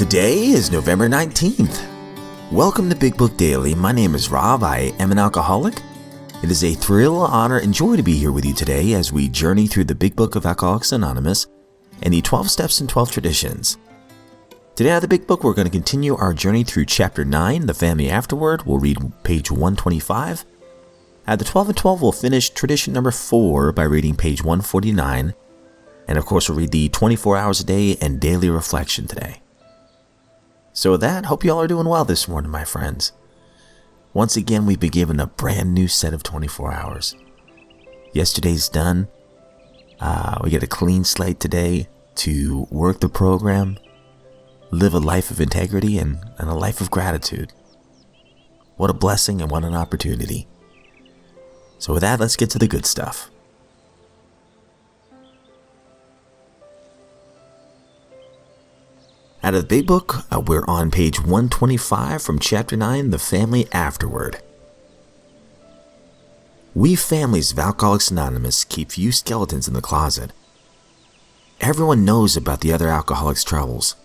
Today is November 19th. Welcome to Big Book Daily. My name is Rob. I am an alcoholic. It is a thrill, honor, and joy to be here with you today as we journey through the Big Book of Alcoholics Anonymous and the 12 Steps and 12 Traditions. Today out of the Big Book, we're going to continue our journey through Chapter 9, The Family Afterward. We'll read page 125. At the 12 and 12, we'll finish tradition number 4 by reading page 149. And of course, we'll read the 24 hours a day and daily reflection today. So with that, hope you all are doing well this morning, my friends. Once again, we've been given a brand new set of 24 hours. Yesterday's done. We get a clean slate today to work the program, live a life of integrity and a life of gratitude. What a blessing and what an opportunity. So with that, let's get to the good stuff. Out of the Big Book, we're on page 125 from Chapter 9, The Family Afterward. We families of Alcoholics Anonymous keep few skeletons in the closet. Everyone knows about the other alcoholics' troubles.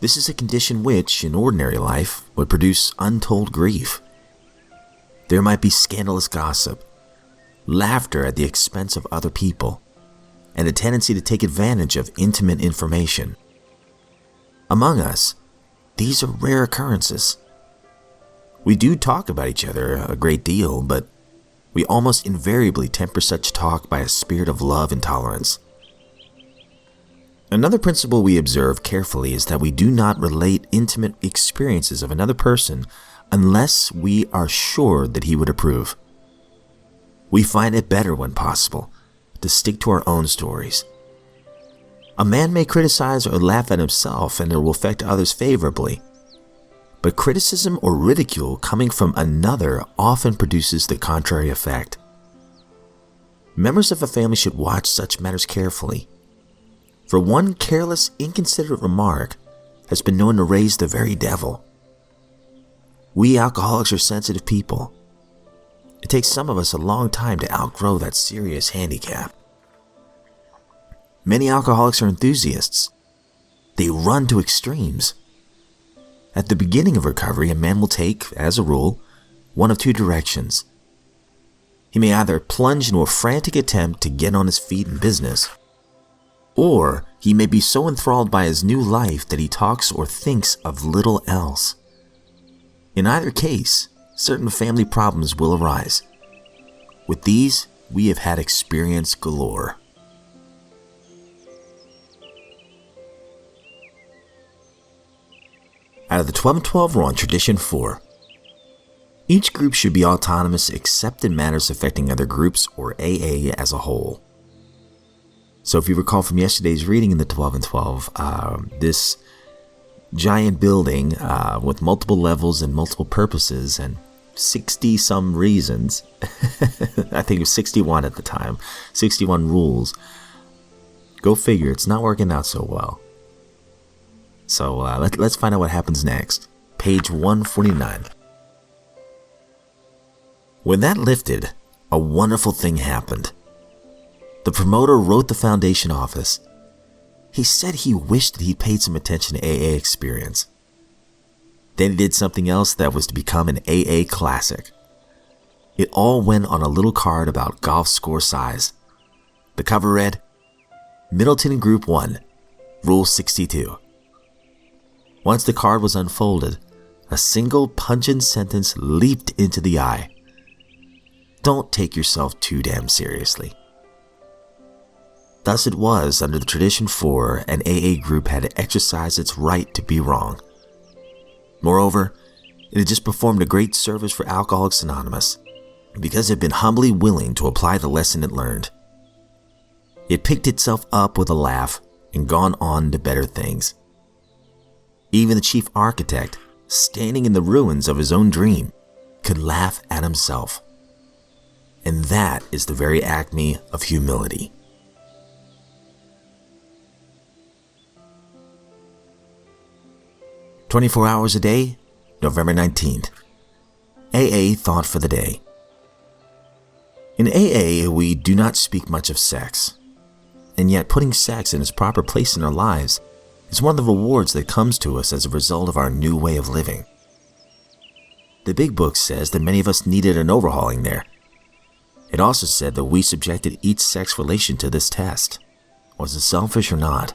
This is a condition which, in ordinary life, would produce untold grief. There might be scandalous gossip, laughter at the expense of other people, and a tendency to take advantage of intimate information. Among us, these are rare occurrences. We do talk about each other a great deal, but we almost invariably temper such talk by a spirit of love and tolerance. Another principle we observe carefully is that we do not relate intimate experiences of another person unless we are sure that he would approve. We find it better, when possible, to stick to our own stories. A man may criticize or laugh at himself and it will affect others favorably. But criticism or ridicule coming from another often produces the contrary effect. Members of a family should watch such matters carefully. For one careless, inconsiderate remark has been known to raise the very devil. We alcoholics are sensitive people. It takes some of us a long time to outgrow that serious handicap. Many alcoholics are enthusiasts. They run to extremes. At the beginning of recovery, a man will take, as a rule, one of two directions. He may either plunge into a frantic attempt to get on his feet in business, or he may be so enthralled by his new life that he talks or thinks of little else. In either case, certain family problems will arise. With these, we have had experience galore. Out of the 12 and 12, we're on Tradition 4. Each group should be autonomous except in matters affecting other groups or AA as a whole. So if you recall from yesterday's reading in the 12 and 12, this giant building with multiple levels and multiple purposes and 60-some reasons, I think it was 61 at the time, 61 rules. Go figure, it's not working out so well. So let's find out what happens next. Page 149. When that lifted, a wonderful thing happened. The promoter wrote the foundation office. He said he wished that he'd paid some attention to AA experience. Then he did something else that was to become an AA classic. It all went on a little card about golf score size. The cover read, Middleton Group 1, Rule 62. Once the card was unfolded, a single pungent sentence leaped into the eye. Don't take yourself too damn seriously. Thus it was, under the Tradition 4, an AA group had to exercise its right to be wrong. Moreover, it had just performed a great service for Alcoholics Anonymous because it had been humbly willing to apply the lesson it learned. It picked itself up with a laugh and gone on to better things. Even the chief architect, standing in the ruins of his own dream, could laugh at himself. And that is the very acme of humility. "24 hours a day, November 19th. AA Thought for the Day. In AA, we do not speak much of sex, and yet putting sex in its proper place in our lives It's one of the rewards that comes to us as a result of our new way of living. The Big Book says that many of us needed an overhauling there. It also said that we subjected each sex relation to this test. Was it selfish or not?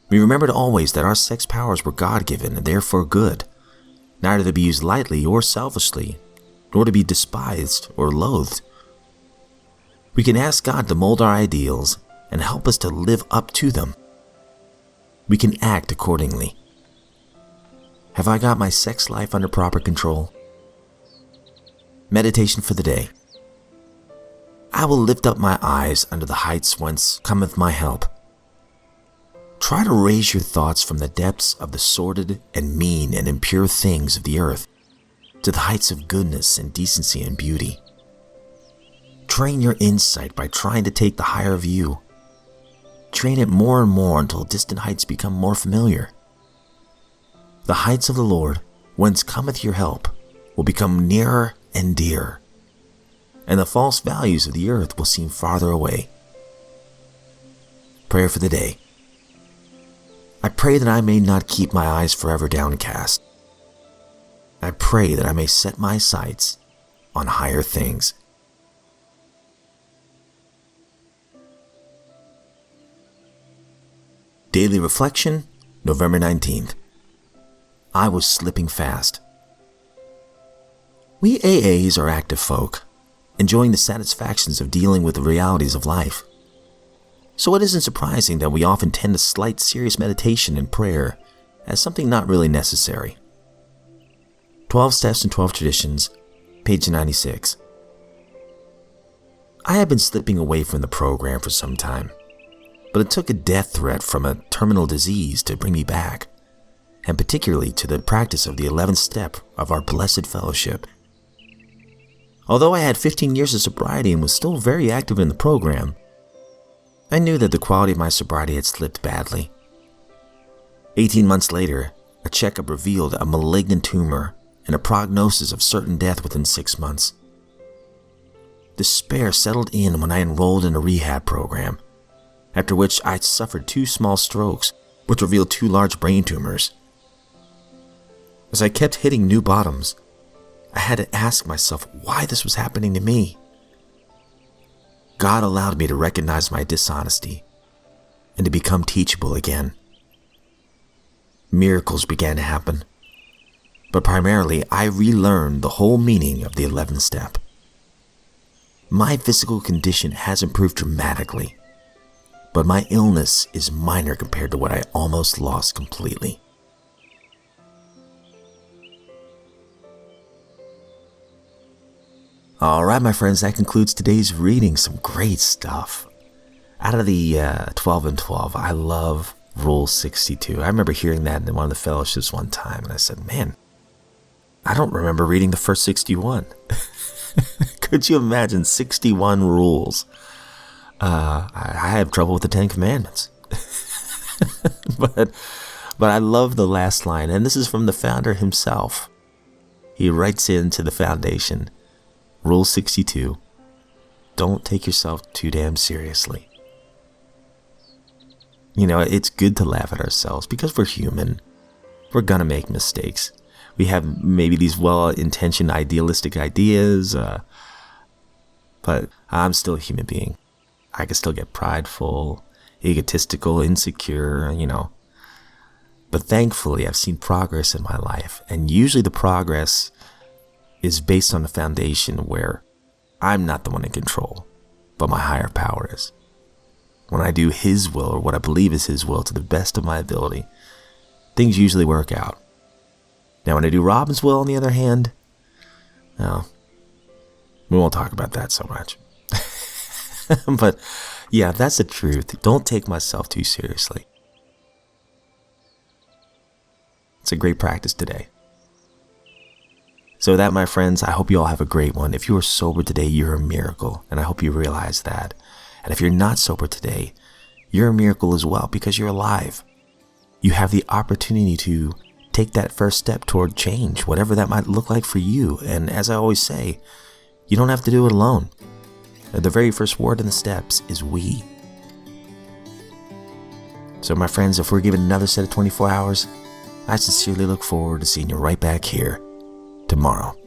We remembered always that our sex powers were God-given and therefore good, neither to be used lightly or selfishly, nor to be despised or loathed. We can ask God to mold our ideals and help us to live up to them. We can act accordingly. Have I got my sex life under proper control? Meditation for the day. I will lift up my eyes unto the heights whence cometh my help. Try to raise your thoughts from the depths of the sordid and mean and impure things of the earth to the heights of goodness and decency and beauty. Train your insight by trying to take the higher view. Train it more and more until distant heights become more familiar. The heights of the Lord, whence cometh your help, will become nearer and dearer, and the false values of the earth will seem farther away. Prayer for the day. I pray that I may not keep my eyes forever downcast. I pray that I may set my sights on higher things. Daily Reflection, November 19th. I was slipping fast. We AAs are active folk, enjoying the satisfactions of dealing with the realities of life. So it isn't surprising that we often tend to slight serious meditation and prayer as something not really necessary. 12 Steps and 12 Traditions, page 96. I have been slipping away from the program for some time, but it took a death threat from a terminal disease to bring me back, and particularly to the practice of the 11th step of our blessed fellowship. Although I had 15 years of sobriety and was still very active in the program, I knew that the quality of my sobriety had slipped badly. 18 months later, a checkup revealed a malignant tumor and a prognosis of certain death within 6 months. Despair settled in when I enrolled in a rehab program, after which I suffered 2 small strokes, which revealed 2 large brain tumors. As I kept hitting new bottoms, I had to ask myself why this was happening to me. God allowed me to recognize my dishonesty and to become teachable again. Miracles began to happen, but primarily I relearned the whole meaning of the 11th step. My physical condition has improved dramatically, but my illness is minor compared to what I almost lost completely. Alright, my friends, that concludes today's reading. Some great stuff. Out of the 12 and 12, I love Rule 62. I remember hearing that in one of the fellowships one time, and I said, man, I don't remember reading the first 61. Could you imagine 61 rules? I have trouble with the 10 Commandments. but I love the last line, and this is from the founder himself. He writes into the foundation, Rule 62, don't take yourself too damn seriously. You know, it's good to laugh at ourselves because we're human. We're gonna make mistakes. We have maybe these well-intentioned idealistic ideas, but I'm still a human being. I can still get prideful, egotistical, insecure, But thankfully, I've seen progress in my life, and usually the progress is based on a foundation where I'm not the one in control, but my higher power is. When I do His will, or what I believe is His will, to the best of my ability, things usually work out. Now, when I do Robin's will, on the other hand, well, we won't talk about that so much. But yeah, that's the truth. Don't take myself too seriously. It's a great practice today. So with that, my friends, I hope you all have a great one. If you are sober today, you're a miracle, and I hope you realize that. And if you're not sober today, you're a miracle as well because you're alive. You have the opportunity to take that first step toward change, whatever that might look like for you. And as I always say, you don't have to do it alone. The very first word in the steps is we. So my friends, if we're given another set of 24 hours, I sincerely look forward to seeing you right back here tomorrow.